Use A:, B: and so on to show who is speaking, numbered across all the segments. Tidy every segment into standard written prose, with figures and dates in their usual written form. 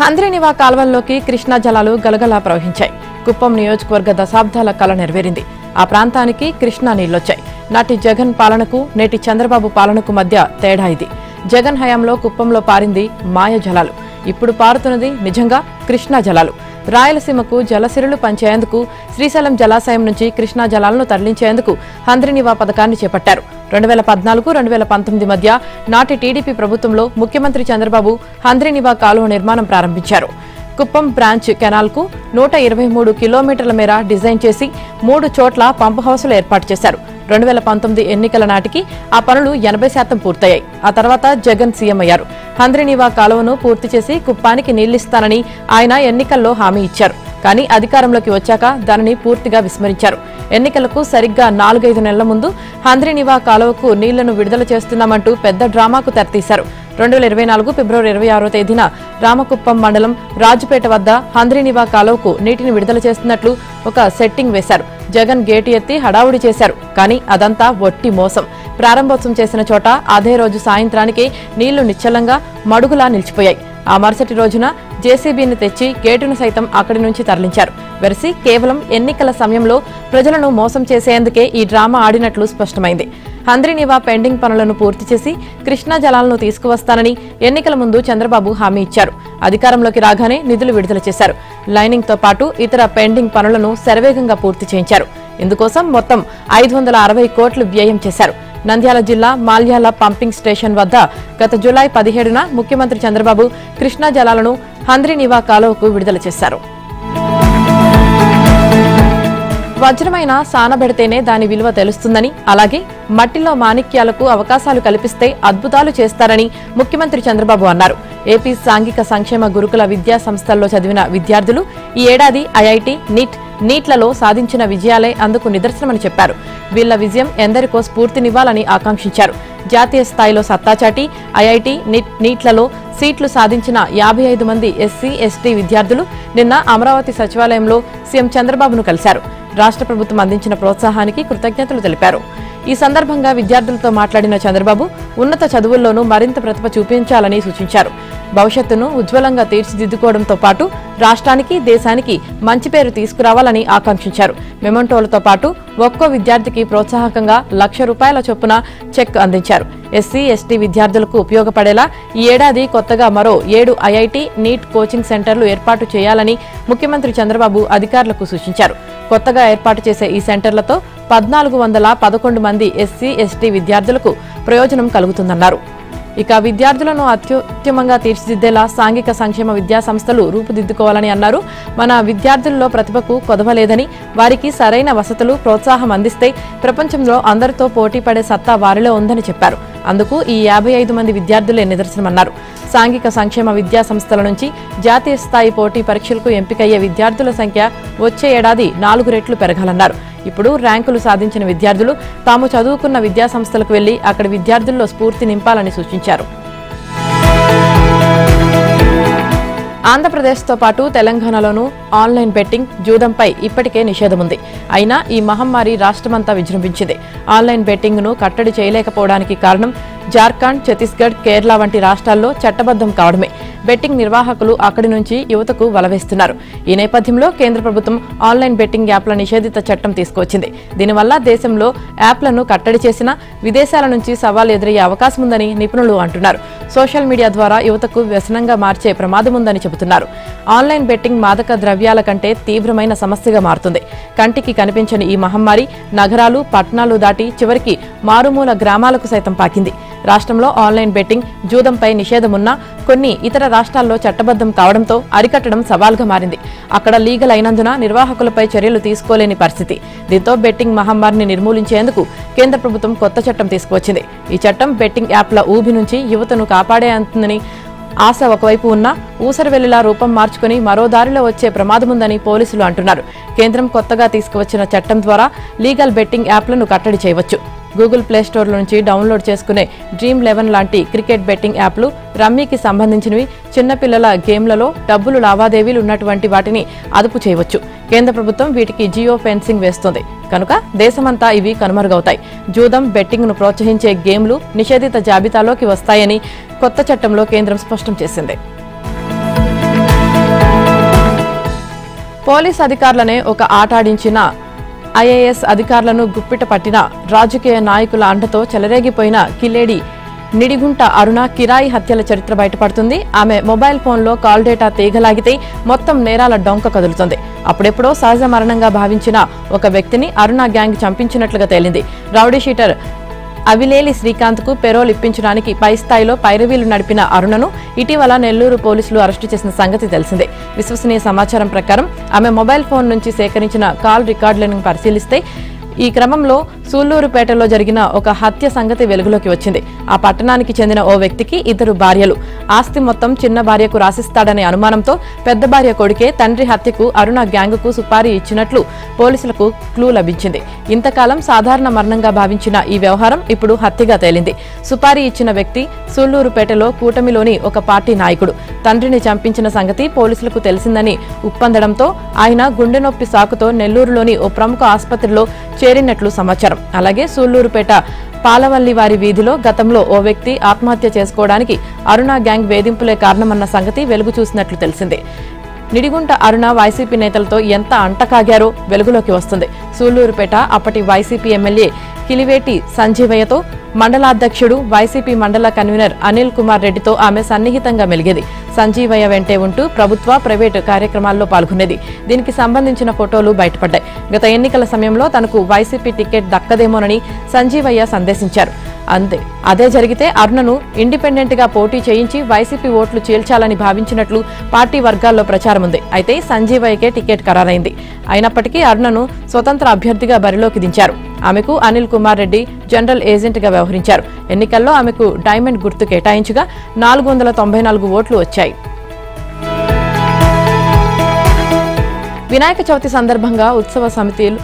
A: హంద్రీనివా కాల్వల్లోకి కృష్ణా జలాలు గలగలా ప్రవహించాయి. కుప్పం నియోజకవర్గ దశాబ్దాల కల నెరవేరింది. ఆ ప్రాంతానికి కృష్ణా నీళ్లొచ్చాయి. నాటి జగన్ పాలనకు నేటి చంద్రబాబు పాలనకు మధ్య తేడా ఇది. జగన్ హయాంలో కుప్పంలో పారింది మాయ జలాలు. ఇప్పుడు పారుతున్నది నిజంగా కృష్ణా జలాలు. రాయలసీమకు జలసిరులు పంచేందుకు శ్రీశైలం జలాశయం నుంచి కృష్ణా జలాలను తరలించేందుకు హంద్రీనివా పథకాన్ని చేపట్టారు. 2014-2019 మధ్య నాటి టీడీపీ ప్రభుత్వంలో ముఖ్యమంత్రి చంద్రబాబు హంద్రీనివా కాలువ నిర్మాణం ప్రారంభించారు. కుప్పం బ్రాంచ్ కెనాల్కు 123 కిలోమీటర్ల మేర డిజైన్ చేసి 3 చోట్ల పంపు హౌసులు ఏర్పాటు చేశారు. 2019 ఎన్నికల నాటికి ఆ పనులు 80% పూర్తయ్యాయి. ఆ తర్వాత జగన్ సీఎం అయ్యారు. హంద్రీనివా కాలువను పూర్తి చేసి కుప్పానికి నీళ్లిస్తానని ఆయన ఎన్నికల్లో హామీ ఇచ్చారు. కానీ అధికారంలోకి వచ్చాక దానిని పూర్తిగా విస్మరించారు. ఎన్నికలకు సరిగ్గా 4-5 నెలల ముందు హంద్రీనివా కాలువకు నీళ్లను విడుదల చేస్తున్నామంటూ పెద్ద డ్రామాకు తెరతీశారు. 2024 ఫిబ్రవరి 26వ తేదీన రామకుప్పం మండలం రాజుపేట వద్ద హంద్రీనివా కాలువకు నీటిని విడుదల చేస్తున్నట్లు ఒక సెట్టింగ్ వేశారు. జగన్ గేటు ఎత్తి హడావుడి చేశారు. కానీ అదంతా ఒట్టి మోసం. ప్రారంభోత్సవం చేసిన చోట అదే రోజు సాయంత్రానికి నీళ్లు నిశ్చలంగా మడుగులా నిలిచిపోయాయి. ఆ మరుసటి రోజున జేసీబీని తెచ్చి గేటును సైతం అక్కడి నుంచి తరలించారు. వెరసి కేవలం ఎన్నికల సమయంలో ప్రజలను మోసం చేసేందుకే ఈ డ్రామా ఆడినట్లు స్పష్టమైంది. హంద్రీనివా పెండింగ్ పనులను పూర్తి చేసి కృష్ణా జలాలను తీసుకువస్తానని ఎన్నికల ముందు చంద్రబాబు హామీ ఇచ్చారు. అధికారంలోకి రాగానే నిధులు విడుదల చేశారు. లైనింగ్తో పాటు ఇతర పెండింగ్ పనులను శరవేగంగా పూర్తి చేయించారు. ఇందుకోసం మొత్తం 560 కోట్లు వ్యయం చేశారు. నంద్యాల జిల్లా మాల్యాల పంపింగ్ స్టేషన్ వద్ద గత జూలై 17న ముఖ్యమంత్రి చంద్రబాబు కృష్ణా జలాలను హంద్రీనివా కాలువకు విడుదల చేశారు. వజ్రమైన సానబెడితేనే దాని విలువ తెలుస్తుందని, అలాగే మట్టిలో మాణిక్యాలకు అవకాశాలు కల్పిస్తే అద్భుతాలు చేస్తారని ముఖ్యమంత్రి చంద్రబాబు అన్నారు. ఏపీ సాంఘిక సంక్షేమ గురుకుల విద్యా సంస్థల్లో చదివిన విద్యార్థులు ఈ ఏడాది ఐఐటీ, నీట్లలో సాధించిన విజయాలే అందుకు నిదర్శనమని చెప్పారు. వీళ్ల విజయం ఎందరికో స్ఫూర్తినివ్వాలని ఆకాంక్షించారు. జాతీయ స్థాయిలో సత్తాచాటి ఐఐటీ, నీట్లలో సీట్లు సాధించిన 55 మంది ఎస్సీ, ఎస్టీ విద్యార్థులు నిన్న అమరావతి సచివాలయంలో సీఎం చంద్రబాబును కలిశారు. రాష్ట్ర ప్రభుత్వం అందించిన ప్రోత్సాహానికి కృతజ్ఞతలు తెలిపారు. ఈ సందర్భంగా విద్యార్థులతో మాట్లాడిన చంద్రబాబు ఉన్నత చదువుల్లోనూ మరింత ప్రతిభ చూపించాలని సూచించారు. భవిష్యత్తును ఉజ్వలంగా తీర్చిదిద్దుకోవడంతో పాటు రాష్ట్రానికి, దేశానికి మంచి పేరు తీసుకురావాలని ఆకాంక్షించారు. మెమంటోలతో పాటు ఒక్కో విద్యార్థికి ప్రోత్సాహకంగా ₹1,00,000 చొప్పున చెక్ అందించారు. ఎస్సీ, ఎస్టీ విద్యార్థులకు ఉపయోగపడేలా ఈ ఏడాది కొత్తగా మరో 7 ఐఐటీ, నీట్ కోచింగ్ సెంటర్లు ఏర్పాటు చేయాలని ముఖ్యమంత్రి చంద్రబాబు అధికారులకు సూచించారు. కొత్తగా ఏర్పాటు చేసే ఈ సెంటర్లతో 1411 మంది ఎస్సీ, ఎస్టీ విద్యార్థులకు ప్రయోజనం కలుగుతుందన్నారు. ఇక విద్యార్థులను అత్యుత్తమంగా తీర్చిదిద్దేలా సాంఘిక సంక్షేమ విద్యా సంస్థలు రూపుదిద్దుకోవాలని అన్నారు. మన విద్యార్థుల్లో ప్రతిభకు కొదవలేదని, వారికి సరైన వసతులు, ప్రోత్సాహం అందిస్తే ప్రపంచంలో అందరితో పోటీ పడే సత్తా వారిలో ఉందని చెప్పారు. అందుకు ఈ 55 మంది విద్యార్థులే నిదర్శనమన్నారు. సాంఘిక సంక్షేమ విద్యా సంస్థల నుంచి జాతీయ స్థాయి పోటీ పరీక్షలకు ఎంపికయ్యే విద్యార్థుల సంఖ్య వచ్చే ఏడాది 4 రెట్లు పెరగాలన్నారు. ఇప్పుడు ర్యాంకులు సాధించిన విద్యార్థులు తాము చదువుకున్న విద్యా సంస్థలకు వెళ్లి అక్కడి విద్యార్థుల్లో స్ఫూర్తి నింపాలని సూచించారు. ఆంధ్రప్రదేశ్తో పాటు తెలంగాణలోనూ ఆన్లైన్ బెట్టింగ్, జూదంపై ఇప్పటికే నిషేధం ఉంది. అయినా ఈ మహమ్మారి రాష్ట్రమంతా విజృంభించింది. ఆన్లైన్ బెట్టింగ్ను కట్టడి చేయలేకపోవడానికి కారణం జార్ఖండ్, ఛత్తీస్గఢ్, కేరళ వంటి రాష్ట్రాల్లో చట్టబద్ధం కావడమే. బెట్టింగ్ నిర్వాహకులు అక్కడి నుంచి యువతకు వలవేస్తున్నారు. ఈ నేపథ్యంలో కేంద్ర ప్రభుత్వం ఆన్లైన్ బెట్టింగ్ యాప్ల నిషేధిత చట్టం తీసుకువచ్చింది. దీనివల్ల దేశంలో యాప్లను కట్టడి చేసినా విదేశాల నుంచి సవాల్ ఎదురయ్యే అవకాశం ఉందని నిపుణులు అంటున్నారు. సోషల్ మీడియా ద్వారా యువతకు వ్యసనంగా మార్చే ప్రమాదం ఉందని చెబుతున్నారు. ఆన్లైన్ బెట్టింగ్ మాదక ద్రవ్యాల కంటే తీవ్రమైన సమస్యగా మారుతుంది. కంటికి కనిపించని ఈ మహమ్మారి నగరాలు, పట్టణాలు దాటి చివరికి మారుమూల గ్రామాలకు సైతం పాకింది. రాష్ట్రంలో ఆన్లైన్ బెట్టింగ్, జూదంపై నిషేధమున్నా కొన్ని ఇతర రాష్ట్రాల్లో చట్టబద్ధం కావడంతో అరికట్టడం సవాల్గా మారింది. అక్కడ లీగల్ అయినందున నిర్వాహకులపై చర్యలు తీసుకోలేని పరిస్థితి. దీంతో బెట్టింగ్ మహమ్మారిని నిర్మూలించేందుకు కేంద్ర ప్రభుత్వం కొత్త చట్టం తీసుకువచ్చింది. ఈ చట్టం బెట్టింగ్ యాప్ల ఊబి నుంచి యువతను కాపాడేందుని ఆశ ఒకవైపు ఉన్నా ఊసరవెల్లిలా రూపం మార్చుకుని మరో దారిలో వచ్చే ప్రమాదముందని పోలీసులు అంటున్నారు. కేంద్రం కొత్తగా తీసుకువచ్చిన చట్టం ద్వారా లీగల్ బెట్టింగ్ యాప్లను కట్టడి చేయవచ్చు. గూగుల్ ప్లే స్టోర్ల నుంచి డౌన్లోడ్ చేసుకునే Dream11 లాంటి క్రికెట్ బెట్టింగ్ యాప్లు, రమ్మీకి సంబంధించినవి, చిన్నపిల్లల గేమ్లలో డబ్బులు లావాదేవీలు ఉన్నటువంటి వాటిని అదుపు చేయవచ్చు. కేంద్ర ప్రభుత్వం వీటికి జియో ఫెన్సింగ్ వేస్తోంది కనుక దేశమంతా ఇవి కనుమరుగవుతాయి. జూదం, బెట్టింగ్ను ప్రోత్సహించే గేమ్లు నిషేధిత జాబితాలోకి వస్తాయని కొత్త చట్టంలో కేంద్రం స్పష్టం చేసింది. పోలీస్ అధికారులనే ఒక ఆటాడించిన ఐఏఎస్ అధికారులను గుప్పిట పట్టిన రాజకీయ నాయకుల అండతో చెలరేగిపోయిన కిల్లేడి నిడిగుంట అరుణ కిరాయి హత్యల చరిత్ర బయటపడుతుంది. ఆమె మొబైల్ ఫోన్లో కాల్ డేటా తీగలాగితే మొత్తం నేరాల డొంక కదులుతుంది. అప్పుడెప్పుడో సహజ మరణంగా భావించిన ఒక వ్యక్తిని అరుణ గ్యాంగ్ చంపించినట్లుగా తేలింది. రౌడీ షీటర్ అవిలేలి శ్రీకాంత్కు పెరోల్ ఇప్పించడానికి పై స్థాయిలో పైరవీలు నడిపిన అరుణను ఇటీవల నెల్లూరు పోలీసులు అరెస్టు చేసిన సంగతి తెలిసిందే. విశ్వసనీయ సమాచారం ప్రకారం ఆమె మొబైల్ ఫోన్ నుంచి సేకరించిన కాల్ రికార్డులను పరిశీలిస్తే ఈ క్రమంలో సూళ్లూరుపేటలో జరిగిన ఒక హత్య సంగతి వెలుగులోకి వచ్చింది. ఆ పట్టణానికి చెందిన ఓ వ్యక్తికి 2 భార్యలు. ఆస్తి మొత్తం చిన్న భార్యకు రాసిస్తాడనే అనుమానంతో పెద్ద భార్య కొడుకే తండ్రి హత్యకు అరుణ గ్యాంగుకు సుపారీ ఇచ్చినట్లు పోలీసులకు క్లూ లభించింది. ఇంతకాలం సాధారణ మరణంగా భావించిన ఈ వ్యవహారం ఇప్పుడు హత్యగా తేలింది. సుపారీ ఇచ్చిన వ్యక్తి సూళ్లూరుపేటలో కూటమిలోని ఒక పార్టీ నాయకుడు. తండ్రిని చంపించిన సంగతి పోలీసులకు తెలిసిందని ఉప్పందడంతో ఆయన గుండె నొప్పి సాకుతో నెల్లూరులోని ఓ ప్రముఖ ఆసుపత్రిలో చేరినట్లు సమాచారం. అలాగే సూళ్లూరుపేట పాలవల్లివారి వీధిలో గతంలో ఓ వ్యక్తి ఆత్మహత్య చేసుకోవడానికి అరుణ గ్యాంగ్ వేధింపులే కారణమన్న సంగతి వెలుగు చూసినట్లు తెలిసింది. నిడిగుంట అరుణ వైసీపీ నేతలతో ఎంత అంటకాగారో వెలుగులోకి వస్తుంది. సూళ్లూరుపేట అప్పటి వైసీపీ ఎమ్మెల్యే కిలివేటి సంజీవయ్యతో మండలాధ్యక్షుడు వైసీపీ మండల కన్వీనర్ అనిల్ కుమార్ రెడ్డితో ఆమె సన్నిహితంగా మెలిగేది. సంజీవయ్య వెంటే ఉంటూ ప్రభుత్వ ప్రైవేటు కార్యక్రమాల్లో పాల్గొనేది. దీనికి సంబంధించిన ఫోటోలు బయటపడ్డాయి. గత ఎన్నికల సమయంలో తనకు వైసీపీ టికెట్ దక్కదేమోనని సంజీవయ్య సందేశించారు. అదే జరిగితే అరుణను ఇండిపెండెంట్ గా పోటీ చేయించి వైసీపీ ఓట్లు చీల్చాలని భావించినట్లు పార్టీ వర్గాల్లో ప్రచారం ఉంది. అయితే సంజీవయ్యకే టికెట్ ఖరారైంది. అయినప్పటికీ అరుణను స్వతంత్ర అభ్యర్థిగా బరిలోకి దించారు. ఆమెకు అనిల్ కుమార్ రెడ్డి జనరల్ ఏజెంట్ గా వ్యవహరించారు. ఎన్నికల్లో ఆమెకు డైమండ్ గుర్తు కేటాయించగా 494 ఓట్లు వచ్చాయి. వినాయక చవితి సందర్భంగా ఉత్సవ సమితిలు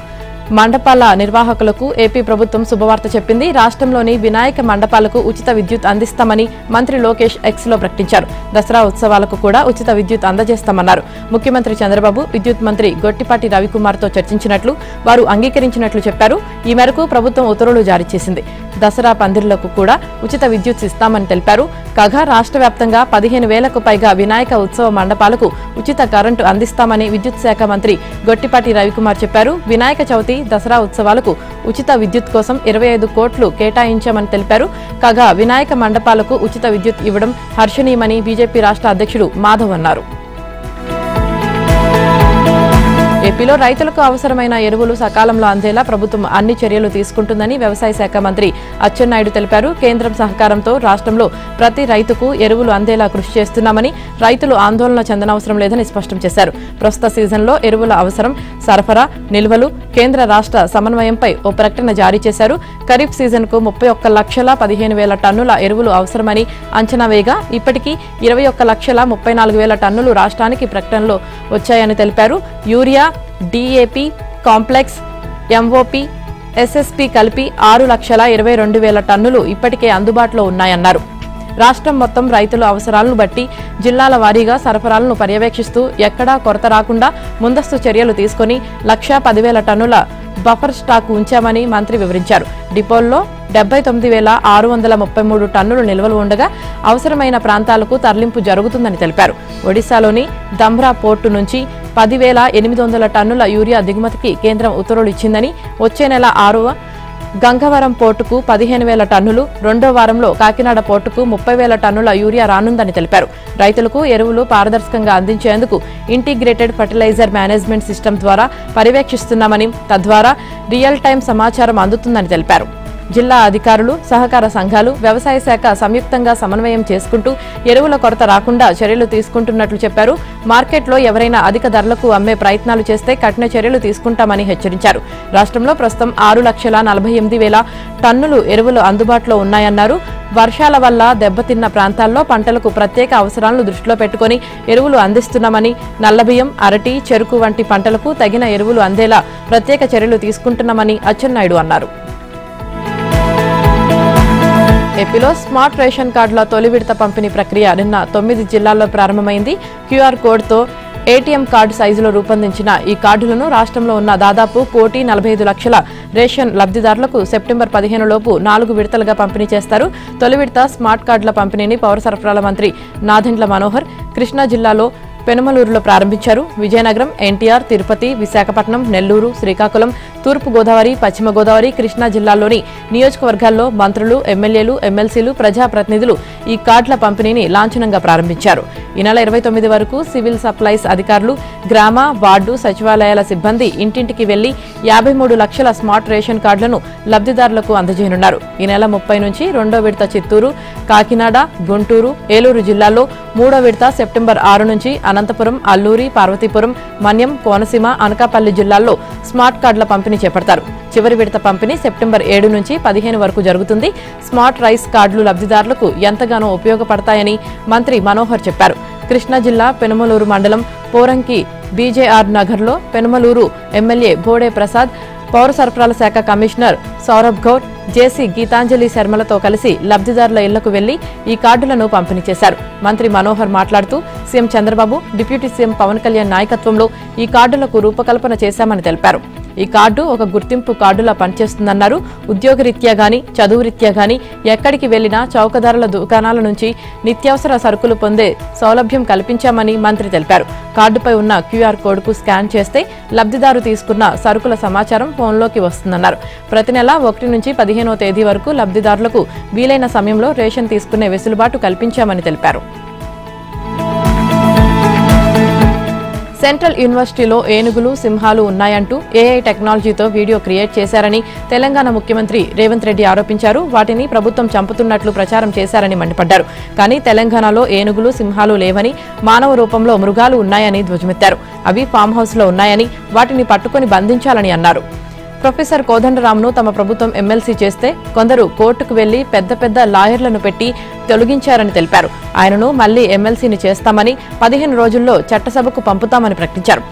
A: మండపాల నిర్వాహకులకు ఏపీ ప్రభుత్వం శుభవార్త చెప్పింది. రాష్ట్రంలోని వినాయక మండపాలకు ఉచిత విద్యుత్ అందిస్తామని మంత్రి లోకేష్ ఎక్స్లో ప్రకటించారు. దసరా ఉత్సవాలకు కూడా ఉచిత విద్యుత్ అందజేస్తామన్నారు. ముఖ్యమంత్రి చంద్రబాబు విద్యుత్ మంత్రి గొట్టిపాటి రవికుమార్తో చర్చించినట్లు వారు అంగీకరించినట్లు చెప్పారు. ఈ మేరకు ప్రభుత్వం ఉత్తర్వులు జారీ చేసింది. దసరా పందిరులకు కూడా ఉచిత విద్యుత్ ఇస్తామని తెలిపారు. కాగా రాష్ట్ర వ్యాప్తంగా 15,000కు పైగా వినాయక ఉత్సవ మండపాలకు ఉచిత కరెంటు అందిస్తామని విద్యుత్ శాఖ మంత్రి గొట్టిపాటి రవికుమార్ చెప్పారు. వినాయక చవితి దసరా ఉత్సవాలకు ఉచిత విద్యుత్ కోసం 25 కోట్లు కేటాయించామని తెలిపారు. కాగా వినాయక మండపాలకు ఉచిత విద్యుత్ ఇవ్వడం హర్షణీయమని బీజేపీ రాష్ట్ర అధ్యక్షుడు మాధవ్ అన్నారు. ఏపీలో రైతులకు అవసరమైన ఎరువులు సకాలంలో అందేలా ప్రభుత్వం అన్ని చర్యలు తీసుకుంటుందని వ్యవసాయ శాఖ మంత్రి అచ్చెన్నాయుడు తెలిపారు. కేంద్రం సహకారంతో రాష్ట్రంలో ప్రతి రైతుకు ఎరువులు అందేలా కృషి చేస్తున్నామని, రైతులు ఆందోళన చెందనవసరం లేదని స్పష్టం చేశారు. ప్రస్తుత సీజన్లో ఎరువుల అవసరం, సరఫరా, నిల్వలు, కేంద్ర రాష్ట్ర సమన్వయంపై ఓ ప్రకటన జారీ చేశారు. ఖరీఫ్ సీజన్కు 31,15,000 టన్నుల ఎరువులు అవసరమని అంచనా వేయగా ఇప్పటికీ 21,34,000 టన్నులు రాష్ట్రానికి ప్రకటనలో వచ్చాయని తెలిపారు. Urea, DAP, complex, MOP, SSP కలిపి 6,22,000 టన్నులు ఇప్పటికే అందుబాటులో ఉన్నాయన్నారు. రాష్ట్రం మొత్తం రైతుల అవసరాలను బట్టి జిల్లాల వారీగా సరఫరాలను పర్యవేక్షిస్తూ ఎక్కడా కొరత రాకుండా ముందస్తు చర్యలు తీసుకుని 1,10,000 టన్నుల బఫర్ స్టాక్ ఉంచామని మంత్రి వివరించారు. డిపోల్లో 79,633 టన్నులు నిల్వలు ఉండగా అవసరమైన ప్రాంతాలకు తరలింపు జరుగుతుందని తెలిపారు. ఒడిశాలోని దంబ్రా పోర్టు నుంచి 10,800 టన్నుల యూరియా దిగుమతికి కేంద్రం ఉత్తర్వులు ఇచ్చిందని, వచ్చే నెల 6వ గంగవరం పోర్టుకు 15,000 టన్నులు, రెండో వారంలో కాకినాడ పోర్టుకు 30,000 టన్నుల యూరియా రానుందని తెలిపారు. రైతులకు ఎరువులు పారదర్శకంగా అందించేందుకు ఇంటిగ్రేటెడ్ ఫర్టిలైజర్ మేనేజ్మెంట్ సిస్టమ్ ద్వారా పర్యవేక్షిస్తున్నామని, తద్వారా రియల్ టైం సమాచారం అందుతుందని తెలిపారు. జిల్లా అధికారులు, సహకార సంఘాలు, వ్యవసాయ శాఖ సంయుక్తంగా సమన్వయం చేసుకుంటూ ఎరువుల కొరత రాకుండా చర్యలు తీసుకుంటున్నట్లు చెప్పారు. మార్కెట్లో ఎవరైనా అధిక ధరలకు అమ్మే ప్రయత్నాలు చేస్తే కఠిన చర్యలు తీసుకుంటామని హెచ్చరించారు. రాష్ట్రంలో ప్రస్తుతం 6,48,000 టన్నులు ఎరువులు అందుబాటులో ఉన్నాయన్నారు. వర్షాల వల్ల దెబ్బతిన్న ప్రాంతాల్లో పంటలకు ప్రత్యేక అవసరాలను దృష్టిలో పెట్టుకుని ఎరువులు అందిస్తున్నామని, నల్లబియ్యం, అరటి, చెరుకు వంటి పంటలకు తగిన ఎరువులు అందేలా ప్రత్యేక చర్యలు తీసుకుంటున్నామని అచ్చెన్నాయుడు అన్నారు. ఏపీలో స్మార్ట్ రేషన్ కార్డుల తొలి విడత పంపిణీ ప్రక్రియ నిన్న 9 జిల్లాల్లో ప్రారంభమైంది. QR కోడ్తో ATM కార్డు సైజులో రూపొందించిన ఈ కార్డులను రాష్ట్రంలో ఉన్న దాదాపు 1,45 లక్షల రేషన్ లబ్ధిదారులకు సెప్టెంబర్ 15 లోపు 4 విడతలుగా పంపిణీ చేస్తారు. తొలి విడత స్మార్ట్ కార్డుల పంపిణీని పౌర సరఫరాల మంత్రి నాదెండ్ల మనోహర్ కృష్ణా జిల్లాలో పెనుమలూరులో ప్రారంభించారు. విజయనగరం, ఎన్టీఆర్, తిరుపతి, విశాఖపట్నం, నెల్లూరు, శ్రీకాకుళం, తూర్పు గోదావరి, పశ్చిమ గోదావరి, కృష్ణా జిల్లాల్లోని నియోజకవర్గాల్లో మంత్రులు, ఎమ్మెల్యేలు, ఎమ్మెల్సీలు, ప్రజాప్రతినిధులు ఈ కార్డుల పంపిణీని లాంఛనంగా ప్రారంభించారు. ఈ నెల 29 వరకు సివిల్ సప్లైస్ అధికారులు, గ్రామ, వార్డు, సచివాలయాల సిబ్బంది ఇంటింటికి వెళ్లి 53 లక్షల స్మార్ట్ రేషన్ కార్డులను లబ్ధిదారులకు అందజేయనున్నారు. ఈ నెల 30 నుంచి 2వ విడత చిత్తూరు, కాకినాడ, గుంటూరు, ఏలూరు జిల్లాల్లో, 3వ విడత సెప్టెంబర్ 6 నుంచి అనంతపురం, అల్లూరి, పార్వతీపురం, మన్యం, కోనసీమ, అనకాపల్లి జిల్లాల్లో స్మార్ట్ కార్డుల పంపిణీ చేపడతారు. చివరి విడత పంపిణీ సెప్టెంబర్ 7 నుంచి 15 వరకు జరుగుతుంది. స్మార్ట్ రైస్ కార్డులు లబ్ధిదారులకు ఎంతగానో ఉపయోగపడతాయని మంత్రి మనోహర్ చెప్పారు. కృష్ణా జిల్లా పెనుమలూరు మండలం పోరంకి బీజేఆర్ నగర్లో పెనుమలూరు ఎమ్మెల్యే బోడే ప్రసాద్, పౌర సరఫరాల శాఖ కమిషనర్ సౌరభ్ గౌడ్, జేసీ గీతాంజలి శర్మలతో కలిసి లబ్ధిదారుల ఇళ్లకు వెళ్లి ఈ కార్డులను పంపిణీ చేశారు. మంత్రి మనోహర్ మాట్లాడుతూ CM Chandrababu, deputy CM Pawan Kalyan నాయకత్వంలో ఈ కార్డులకు రూపకల్పన చేశామని తెలిపారు. ఈ కార్డు ఒక గుర్తింపు కార్డులా పనిచేస్తుందన్నారు. ఉద్యోగరీత్యా గాని, చదువురీత్యా గాని ఎక్కడికి వెళ్లినా చౌకధరల దుకాణాల నుంచి నిత్యావసర సరుకులు పొందే సౌలభ్యం కల్పించామని మంత్రి తెలిపారు. కార్డుపై ఉన్న క్యూఆర్ కోడ్కు స్కాన్ చేస్తే లబ్ధిదారు తీసుకున్న సరుకుల సమాచారం ఫోన్లోకి వస్తుందన్నారు. ప్రతి నెల 1 నుంచి 15వ తేదీ వరకు లబ్ధిదారులకు వీలైన సమయంలో రేషన్ తీసుకునే వెసులుబాటు కల్పించామని తెలిపారు. సెంట్రల్ యూనివర్సిటీలో ఏనుగులు, సింహాలు ఉన్నాయంటూ ఏఐ టెక్నాలజీతో వీడియో క్రియేట్ చేశారని తెలంగాణ ముఖ్యమంత్రి రేవంత్ రెడ్డి ఆరోపించారు. వాటిని ప్రభుత్వం చంపుతున్నట్లు ప్రచారం చేశారని మండిపడ్డారు. కానీ తెలంగాణలో ఏనుగులు, సింహాలు లేవని, మానవ రూపంలో మృగాలు ఉన్నాయని ధ్వజమెత్తారు. అవి ఫామ్ హౌస్లో ఉన్నాయని, వాటిని పట్టుకుని బంధించాలని అన్నారు. ప్రొఫెసర్ కోదండరాంను తమ ప్రభుత్వం ఎమ్మెల్సీ చేస్తే కొందరు కోర్టుకు వెళ్లి పెద్ద పెద్ద లాయర్లను పెట్టి తొలగించారని తెలిపారు. ఆయనను మళ్లీ ఎమ్మెల్సీని చేస్తామని, 15 రోజుల్లో చట్టసభకు పంపుతామని ప్రకటించారు.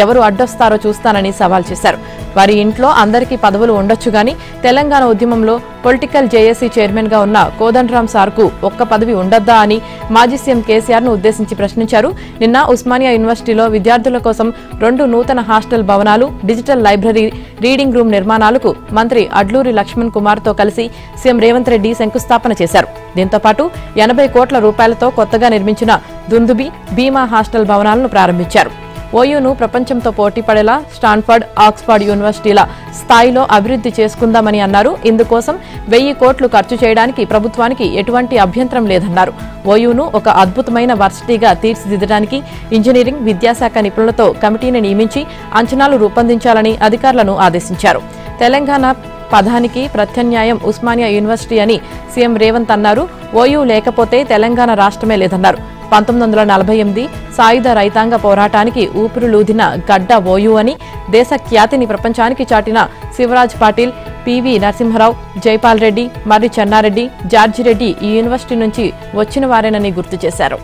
A: ఎవరు అడ్డొస్తారో చూస్తానని సవాల్ చేశారు. వారి ఇంట్లో అందరికీ పదవులు ఉండొచ్చు గాని తెలంగాణ ఉద్యమంలో పొలిటికల్ జేఏసీ చైర్మన్ గా ఉన్న కోదండరాం సార్కు ఒక్క పదవి ఉండొద్దా అని మాజీ సీఎం కేసీఆర్ ను ఉద్దేశించి ప్రశ్నించారు. నిన్న ఉస్మానియా యూనివర్సిటీలో విద్యార్థుల కోసం 2 నూతన హాస్టల్ భవనాలు, డిజిటల్ లైబ్రరీ, రీడింగ్ రూమ్ నిర్మాణాలకు మంత్రి అడ్లూరి లక్ష్మణ్ కుమార్ తో కలిసి సీఎం రేవంత్ రెడ్డి శంకుస్థాపన చేశారు. దీంతో పాటు 80 కోట్ల రూపాయలతో కొత్తగా నిర్మించిన దుందుబి, భీమా హాస్టల్ భవనాలను ప్రారంభించారు. ఓయూను ప్రపంచంతో పోటీపడేలా స్టాన్ఫర్డ్, ఆక్స్ఫర్డ్ యూనివర్సిటీల స్థాయిలో అభివృద్ధి చేసుకుందామని అన్నారు. ఇందుకోసం 1000 కోట్లు ఖర్చు చేయడానికి ప్రభుత్వానికి ఎటువంటి అభ్యంతరం లేదన్నారు. ఓయూను ఒక అద్భుతమైన వర్సిటీగా తీర్చిదిద్దడానికి ఇంజనీరింగ్, విద్యాశాఖ నిపుణులతో కమిటీని నియమించి అంచనాలు రూపొందించాలని అధికారులను ఆదేశించారు. తెలంగాణ పదానికి ప్రత్యామ్నాయం ఉస్మానియా యూనివర్సిటీ అని సీఎం రేవంత్ అన్నారు. ఓయూ లేకపోతే తెలంగాణ రాష్ట్రమే లేదన్నారు. 1948 సాయుధ రైతాంగ పోరాటానికి ఊపిరులూదిన గడ్డ ఓయూ అని, దేశ ఖ్యాతిని ప్రపంచానికి చాటిన శివరాజ్ పాటిల్, పివి నరసింహరావు, జైపాల్ రెడ్డి, మర్రి చెన్నారెడ్డి, జార్జిరెడ్డి ఈ యూనివర్సిటీ నుంచి వచ్చిన వారేనని గుర్తు చేశారు.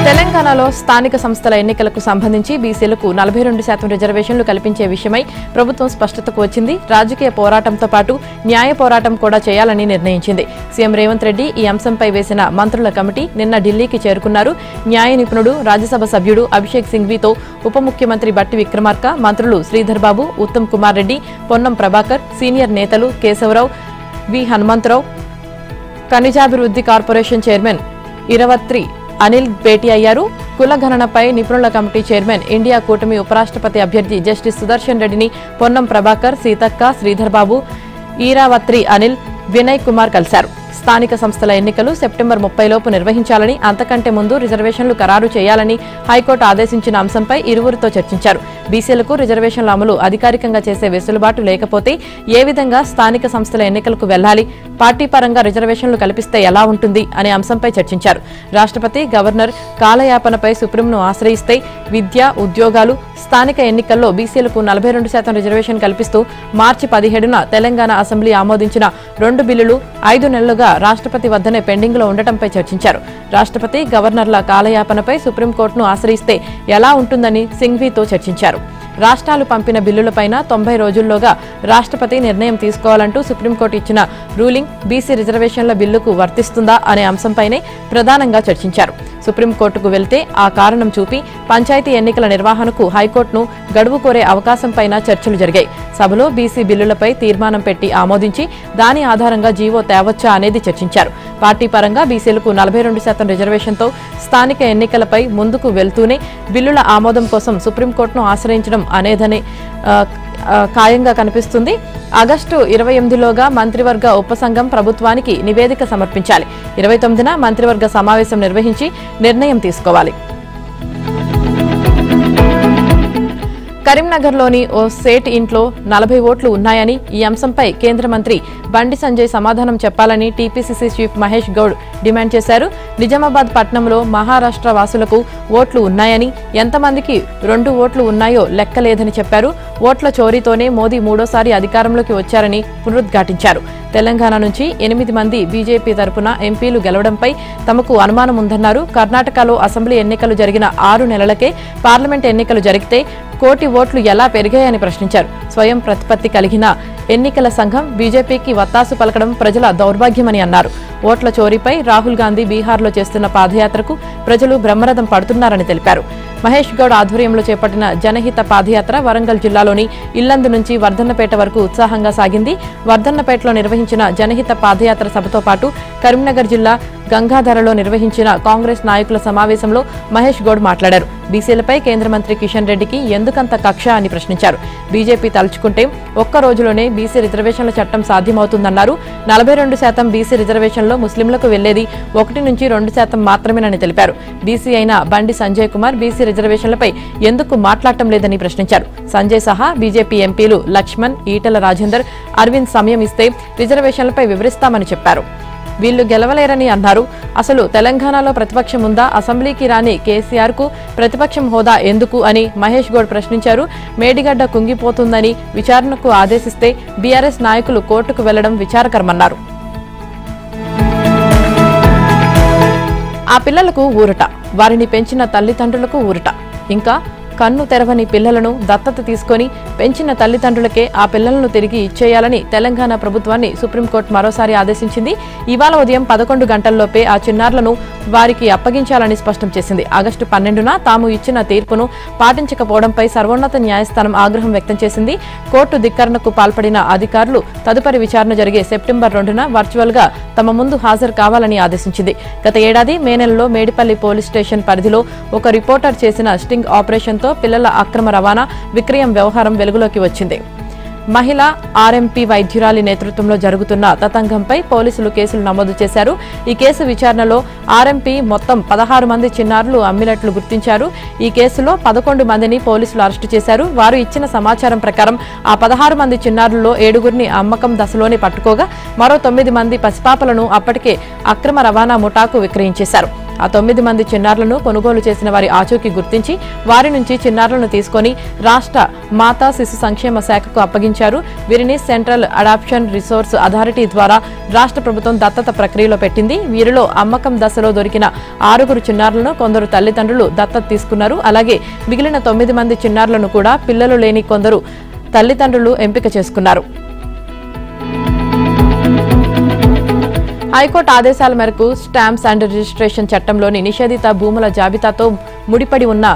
A: తెలంగాణలో స్థానిక సంస్థల ఎన్నికలకు సంబంధించి బీసీలకు 42% రిజర్వేషన్లు కల్పించే విషయమై ప్రభుత్వం స్పష్టతకు వచ్చింది. రాజకీయ పోరాటంతో పాటు న్యాయ పోరాటం కూడా చేయాలని నిర్ణయించింది. సీఎం రేవంత్ రెడ్డి ఈ అంశంపై వేసిన మంత్రుల కమిటీ నిన్న ఢిల్లీకి చేరుకున్నారు. న్యాయ నిపుణుడు, రాజ్యసభ సభ్యుడు అభిషేక్ సింఘ్వీతో ఉప ముఖ్యమంత్రి బట్టి విక్రమార్క, మంత్రులు శ్రీధర్ బాబు, ఉత్తమ్ కుమార్ రెడ్డి, పొన్నం ప్రభాకర్, సీనియర్ నేతలు కేశవరావు, వి హనుమంతరావు, ఖనిజాభివృద్ధి కార్పొరేషన్ చైర్మన్ ఇరవత్రి అనిల్ భేటీ అయ్యారు. కుల గణనపై నిపుణుల కమిటీ చైర్మన్, ఇండియా కూటమి ఉపరాష్ట్రపతి అభ్యర్థి జస్టిస్ సుదర్శన్ రెడ్డిని పొన్నం ప్రభాకర్, సీతక్క, శ్రీధర్ బాబు, ఈరావత్రి అనిల్, వినయ్ కుమార్ కలిశారు. స్థానిక సంస్థల ఎన్నికలు సెప్టెంబర్ 30 లోపు నిర్వహించాలని, అంతకంటే ముందు రిజర్వేషన్లు ఖరారు చేయాలని హైకోర్టు ఆదేశించిన అంశంపై ఇరువురితో చర్చించారు. బీసీలకు రిజర్వేషన్ల అమలు అధికారికంగా చేసే వెసులుబాటు లేకపోతే ఏ విధంగా స్థానిక సంస్థల ఎన్నికలకు వెళ్లాలి, పార్టీ పరంగా రిజర్వేషన్లు కల్పిస్తే ఎలా ఉంటుంది అనే అంశంపై చర్చించారు. రాష్ట్రపతి, గవర్నర్ కాలయాపనపై సుప్రీంను ఆశ్రయిస్తే విద్య, ఉద్యోగాలు, స్థానిక ఎన్నికల్లో బీసీలకు 42% రిజర్వేషన్ కల్పిస్తూ మార్చి 17న తెలంగాణ అసెంబ్లీ ఆమోదించిన 2 బిల్లులు 5 నెలలుగా రాష్ట్రపతి వద్దనే పెండింగ్లో ఉండటంపై చర్చించారు. రాష్ట్రపతి, గవర్నర్ల కాలయాపనపై సుప్రీంకోర్టును ఆశ్రయిస్తే ఎలా ఉంటుందని సింఘ్వీతో చర్చించారు. రాష్ట్రాలు పంపిన బిల్లులపైన 90 రోజుల్లోగా రాష్ట్రపతి నిర్ణయం తీసుకోవాలంటూ సుప్రీంకోర్టు ఇచ్చిన రూలింగ్ బీసీ రిజర్వేషన్ల బిల్లుకు వర్తిస్తుందా అనే అంశంపైనే ప్రధానంగా చర్చించారు. సుప్రీంకోర్టుకు వెళ్తే ఆ కారణం చూపి పంచాయతీ ఎన్నికల నిర్వహణకు హైకోర్టును గడువు కోరే అవకాశంపైన చర్చలు జరిగాయి. సభలో బీసీ బిల్లులపై తీర్మానం పెట్టి ఆమోదించి దాని ఆధారంగా జీవో తేవచ్చా అనేది చర్చించారు. పార్టీ పరంగా బీసీలకు 42% రిజర్వేషన్తో స్థానిక ఎన్నికలపై ముందుకు వెళ్తూనే బిల్లుల ఆమోదం కోసం సుప్రీంకోర్టును ఆశ్రయించడం అనేదని ఖాయంగా కనిపిస్తుంది. ఆగస్టు 28లోగా మంత్రివర్గ ఉపసంఘం ప్రభుత్వానికి నివేదిక సమర్పించాలి. 29న మంత్రివర్గ సమావేశం నిర్వహించి నిర్ణయం తీసుకోవాలి. కరీంనగర్లోని ఓ సేట్ ఇంట్లో 40 ఓట్లు ఉన్నాయని, ఈ అంశంపై కేంద్ర మంత్రి బండి సంజయ్ సమాధానం చెప్పాలని TPCC chief Mahesh Goud demand చేశారు. నిజామాబాద్ పట్టణంలో మహారాష్ట్ర వాసులకు ఓట్లు ఉన్నాయని, ఎంతమందికి 2 ఓట్లు ఉన్నాయో లెక్కలేదని చెప్పారు. ఓట్ల చోరీతోనే మోదీ మూడోసారి అధికారంలోకి వచ్చారని పునరుద్ఘాటించారు. తెలంగాణ నుంచి 8 మంది బీజేపీ తరపున ఎంపీలు గెలవడంపై తమకు అనుమానం ఉందన్నారు. కర్ణాటకలో అసెంబ్లీ ఎన్నికలు జరిగిన 6 నెలలకే పార్లమెంట్ ఎన్నికలు జరిగితే 1 కోటి ఓట్లు ఎలా పెరిగాయని ప్రశ్నించారు. స్వయం ప్రతిపత్తి కలిగిన ఎన్నికల సంఘం బీజేపీకి వత్తాసు పలకడం ప్రజల దౌర్భాగ్యమని అన్నారు. ఓట్ల చోరీపై రాహుల్ గాంధీ బీహార్లో చేస్తున్న పాదయాత్రకు ప్రజలు బ్రహ్మరథం పడుతున్నారని తెలిపారు. మహేష్ గౌడ్ ఆధ్వర్యంలో చేపట్టిన జనహిత పాదయాత్ర వరంగల్ జిల్లాలోని ఇల్లందు నుంచి వర్ధన్నపేట వరకు ఉత్సాహంగా సాగింది. వర్ధన్నపేటలో నిర్వహించిన జనహిత పాదయాత్ర సభతో పాటు కరీంనగర్ జిల్లా గంగాధరలో నిర్వహించిన కాంగ్రెస్ నాయకుల సమావేశంలో మహేష్ గౌడ్ మాట్లాడారు. బీసీలపై కేంద్ర మంత్రి కిషన్ రెడ్డికి ఎందుకంత కక్ష అని ప్రశ్నించారు. బీజేపీ తలుచుకుంటే ఒక్క రోజులోనే బీసీ రిజర్వేషన్ల చట్టం సాధ్యమవుతుందన్నారు. 42% బీసీ రిజర్వేషన్లో ముస్లింలకు వెళ్లేది 1 నుంచి 2% మాత్రమేనని తెలిపారు. బీసీ అయిన బండి సంజయ్ కుమార్ బీసీ రిజర్వేషన్లపై ఎందుకు మాట్లాడటం లేదని ప్రశ్నించారు. సంజయ్ సహా బీజేపీ ఎంపీలు లక్ష్మణ్, ఈటల రాజేందర్, అరవింద్ సమయం ఇస్తే రిజర్వేషన్లపై వివరిస్తామని చెప్పారు. వీళ్లు గెలవలేరని అన్నారు. అసలు తెలంగాణలో ప్రతిపక్షం ఉందా? అసెంబ్లీకి రాని కేసీఆర్ కు ప్రతిపక్షం హోదా ఎందుకు అని మహేష్ గౌడ్ ప్రశ్నించారు. మేడిగడ్డ కుంగిపోతుందని విచారణకు ఆదేశిస్తే బీఆర్ఎస్ నాయకులు కోర్టుకు వెళ్లడం విచారకరమన్నారు. ఆ పిల్లలకు ఊరట, వారిని పెంచిన తల్లిదండ్రులకు ఊరట. ఇంకా కన్ను తెరవని పిల్లలను దత్తత తీసుకొని పెంచిన తల్లిదండ్రులకే ఆ పిల్లలను తిరిగి ఇచ్చేయాలని తెలంగాణ ప్రభుత్వాన్ని సుప్రీంకోర్టు మరోసారి ఆదేశించింది. ఇవాళ ఉదయం 11 గంటల్లోపే ఆ చిన్నారులను వారికి అప్పగించాలని స్పష్టం చేసింది. ఆగస్టు 12న తాము ఇచ్చిన తీర్పును పాటించకపోవడంపై సర్వోన్నత న్యాయస్థానం ఆగ్రహం వ్యక్తం చేసింది. కోర్టు ధిక్కరణకు పాల్పడిన అధికారులు తదుపరి విచారణ జరిగే సెప్టెంబర్ 2న వర్చువల్ గా తమ ముందు హాజరు కావాలని ఆదేశించింది. గత ఏడాది మే నెలలో మేడిపల్లి పోలీస్ స్టేషన్ పరిధిలో ఒక రిపోర్టర్ చేసిన స్టింగ్ ఆపరేషన్తో పిల్లల అక్రమ రవాణా, విక్రయం వ్యవహారం వెలుగులోకి వచ్చింది. మహిళా ఆర్ఎంపీ వైద్యురాలి నేతృత్వంలో జరుగుతున్న తతంగంపై పోలీసులు కేసులు నమోదు చేశారు. ఈ కేసు విచారణలో ఆర్ఎంపీ మొత్తం 16 మంది చిన్నారులు అమ్మినట్లు గుర్తించారు. ఈ కేసులో 11 మందిని పోలీసులు అరెస్టు చేశారు. వారు ఇచ్చిన సమాచారం ప్రకారం ఆ 16 మంది చిన్నారుల్లో 7గురిని అమ్మకం దశలోనే పట్టుకోగా మరో 9 మంది పసిపాపలను అప్పటికే అక్రమ రవాణా ముఠాకు విక్రయించేశారు. ఆ 9 మంది చిన్నారులను కొనుగోలు చేసిన వారి ఆచూకీ గుర్తించి వారి నుంచి చిన్నారులను తీసుకుని రాష్ట్ర మాతా శిశు సంక్షేమ శాఖకు అప్పగించారు. వీరిని సెంట్రల్ అడాప్షన్ రిసోర్స్ అథారిటీ ద్వారా రాష్ట్ర ప్రభుత్వం దత్తత ప్రక్రియలో పెట్టింది. వీరిలో అమ్మకం దశలో దొరికిన 6గురు చిన్నారులను కొందరు తల్లిదండ్రులు దత్తత తీసుకున్నారు. అలాగే మిగిలిన 9 మంది చిన్నారులను కూడా పిల్లలు లేని కొందరు తల్లిదండ్రులు ఎంపిక చేసుకున్నారు. హైకోర్టు ఆదేశాల మేరకు స్టాంప్స్ అండ్ రిజిస్ట్రేషన్ చట్టంలోని నిషేధిత భూముల జాబితాతో ముడిపడి ఉన్న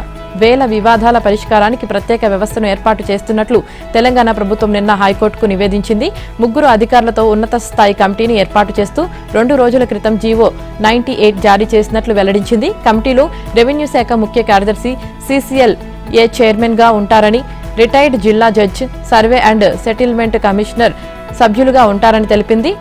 A: వేల వివాదాల పరిష్కారానికి ప్రత్యేక వ్యవస్థను ఏర్పాటు చేస్తున్నట్లు తెలంగాణ ప్రభుత్వం నిన్న హైకోర్టుకు నివేదించింది. 3 అధికారులతో ఉన్నత స్థాయి కమిటీని ఏర్పాటు చేస్తూ 2 రోజుల క్రితం జీవో 98 జారీ చేసినట్లు వెల్లడించింది. కమిటీలో రెవెన్యూ శాఖ ముఖ్య కార్యదర్శి సీసీఎల్ ఏ చైర్మన్ గా ఉంటారని, రిటైర్డ్ జిల్లా judge, survey and settlement commissioner సభ్యులుగా ఉంటారని తెలిపింది.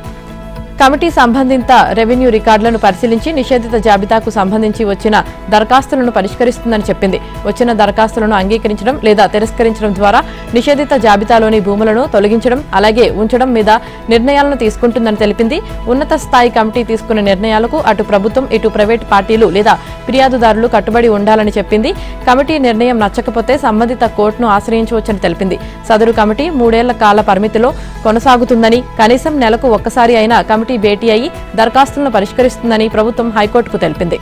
A: కమిటీ సంబంధిత రెవెన్యూ రికార్డులను పరిశీలించి నిషేధిత జాబితాకు సంబంధించి వచ్చిన దరఖాస్తులను పరిష్కరిస్తుందని చెప్పింది. వచ్చిన దరఖాస్తులను అంగీకరించడం లేదా తిరస్కరించడం ద్వారా నిషేధిత జాబితాలోని భూములను తొలగించడం, అలాగే ఉంచడం మీద నిర్ణయాలను తీసుకుంటుందని తెలిపింది. ఉన్నత స్థాయి కమిటీ తీసుకున్న నిర్ణయాలకు అటు ప్రభుత్వం, ఇటు ప్రైవేటు పార్టీలు లేదా ఫిర్యాదుదారులు కట్టుబడి ఉండాలని చెప్పింది. కమిటీ నిర్ణయం నచ్చకపోతే సంబంధిత కోర్టును ఆశ్రయించవచ్చని తెలిపింది. సదరు కమిటీ 3 ఏళ్ల కాల పరిమితిలో కొనసాగుతుందని, కనీసం నెలకు ఒక్కసారి అయినా కమిటీ భేటీ అయి దరఖాస్తులను పరిష్కరిస్తుందని ప్రభుత్వం హైకోర్టుకు తెలిపింది.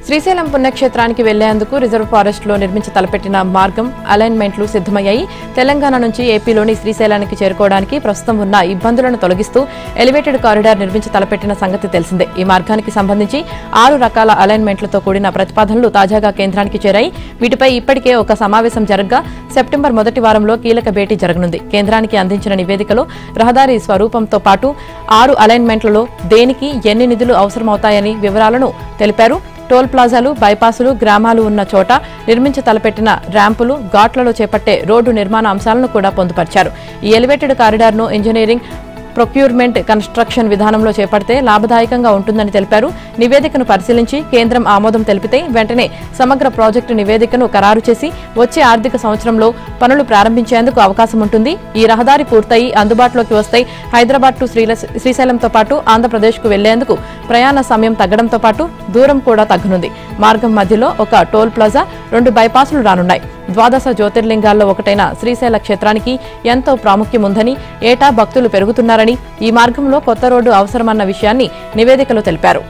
A: శ్రీశైలం పుణ్యక్షేత్రానికి వెళ్లేందుకు రిజర్వ్ ఫారెస్ట్ లో నిర్మించి తలపెట్టిన మార్గం అలైన్మెంట్లు సిద్ధమయ్యాయి. తెలంగాణ నుంచి ఏపీలోని శ్రీశైలానికి చేరుకోవడానికి ప్రస్తుతం ఉన్న ఇబ్బందులను తొలగిస్తూ ఎలివేటెడ్ కారిడార్ నిర్మించి తలపెట్టిన సంగతి తెలిసిందే. ఈ మార్గానికి సంబంధించి 6 రకాల అలైన్మెంట్లతో కూడిన ప్రతిపాదనలు తాజాగా కేంద్రానికి చేరాయి. వీటిపై ఇప్పటికే ఒక సమావేశం జరగ్గా సెప్టెంబర్ మొదటి వారంలో కీలక భేటీ జరగనుంది. కేంద్రానికి అందించిన నివేదికలో రహదారి స్వరూపంతో పాటు 6 అలైన్మెంట్లలో దేనికి ఎన్ని నిధులు అవసరమవుతాయని వివరాలను తెలిపారు. టోల్ ప్లాజాలు, బైపాసులు, గ్రామాలు ఉన్న చోట నిర్మించి తలపెట్టిన ర్యాంపులు, ఘాట్లలో చేపట్టే రోడ్డు నిర్మాణ అంశాలను కూడా పొందుపరిచారు. ఈ ఎలివేటెడ్ కారిడార్ను ఇంజనీరింగ్, ప్రొక్యూర్మెంట్, కన్స్ట్రక్షన్ విధానంలో చేపడితే లాభదాయకంగా ఉంటుందని తెలిపారు. నివేదికను పరిశీలించి కేంద్రం ఆమోదం తెలిపితే వెంటనే సమగ్ర ప్రాజెక్టు నివేదికను ఖరారు చేసి వచ్చే ఆర్థిక సంవత్సరంలో పనులు ప్రారంభించేందుకు అవకాశం ఉంటుంది. ఈ రహదారి పూర్తయి అందుబాటులోకి వస్తాయి. హైదరాబాద్ టు శ్రీశైలంతో పాటు ఆంధ్రప్రదేశ్కు వెళ్లేందుకు ప్రయాణ సమయం తగ్గడంతో పాటు దూరం కూడా తగ్గనుంది. మార్గం మధ్యలో ఒక టోల్ ప్లాజా, 2 బైపాసులు రానున్నాయి. ద్వాదశ జ్యోతిర్లింగాల్లో ఒకటైన శ్రీశైల క్షేత్రానికి ఎంతో ప్రాముఖ్యం ఉందని, ఏటా భక్తులు పెరుగుతున్నారని, ఈ మార్గంలో కొత్త రోడ్డు అవసరమన్న విషయాన్ని నివేదికలో తెలిపారు.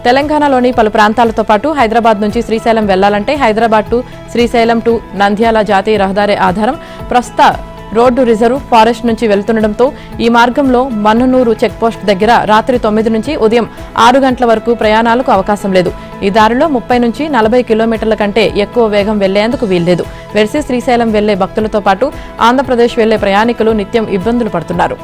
A: తెలంగాణలోని పలు ప్రాంతాలతో పాటు హైదరాబాద్ నుంచి శ్రీశైలం వెళ్లాలంటే హైదరాబాద్ టు శ్రీశైలం టు నంద్యాల జాతీయ రహదారి ఆధారం. ప్రస్తుత రోడ్డు రిజర్వ్ ఫారెస్ట్ నుంచి వెళ్తుండటంతో ఈ మార్గంలో మన్ననూరు చెక్పోస్ట్ దగ్గర రాత్రి 9 నుంచి ఉదయం 6 గంటల వరకు ప్రయాణాలకు అవకాశం లేదు. ఈ దారిలో 30 నుంచి 40 కిలోమీటర్ల కంటే ఎక్కువ వేగం వెళ్లేందుకు వీల్లేదు. వెర్సి శ్రీశైలం వెళ్లే భక్తులతో పాటు ఆంధ్రప్రదేశ్ వెళ్లే ప్రయాణికులు నిత్యం ఇబ్బందులు పడుతున్నారు.